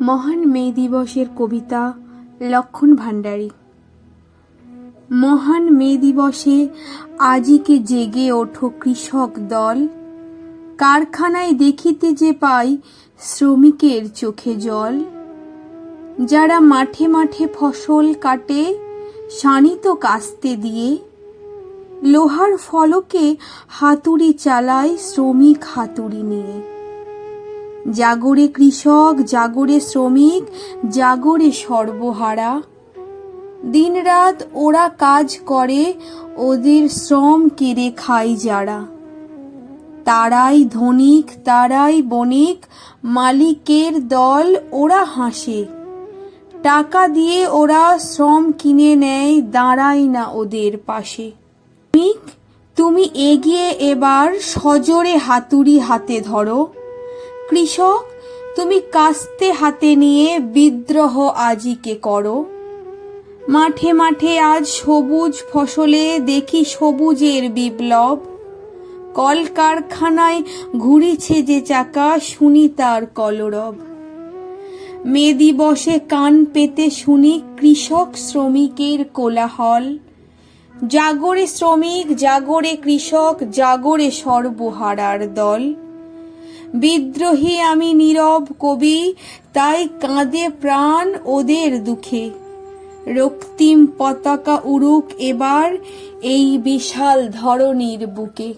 মহান মে দিবসের কবিতা লক্ষণ ভান্ডারী। মহান মে দিবসে আজিকে জেগে ওঠো কৃষক দল, কারখানায় দেখিতে যে পাই শ্রমিকের চোখে জল। যারা মাঠে মাঠে ফসল কাটে শানিত কাস্তে দিয়ে, লোহার ফলকে হাতুড়ি চালায় শ্রমিক হাতুড়ি নিয়ে। জাগরে কৃষক, জাগরে শ্রমিক, জাগরে সর্বহারা। দিনরাত ওরা কাজ করে, ওদের শ্রম কেড়ে খায় যারা। তারাই ধনিক, তারাই বণিক, মালিকের দল ওরা হাসে। টাকা দিয়ে ওরা শ্রম কিনে নেয়, দাঁড়ায় না ওদের পাশে। তুমি এগিয়ে এবার সজোরে হাতুড়ি হাতে ধরো। কৃষক, তুমি কাস্তে হাতে নিয়ে বিদ্রোহ আজিকে করো। মাঠে মাঠে আজ সবুজ ফসলে দেখি সবুজের বিপ্লব। কলকারখানায় ঘুরিছে যে চাকা, শুনি তার কলরব। মে দিবসে কান পেতে শুনি কৃষক শ্রমিকের কোলাহল। জাগরে শ্রমিক, জাগরে কৃষক, জাগরে সর্বহারার দল। বিদ্রোহী আমি নীরব কবি, তাই কাঁদে প্রাণ ওদের দুঃখে। রক্তিম পতাকা উড়ুক এবার এই বিশাল ধরণীর বুকে।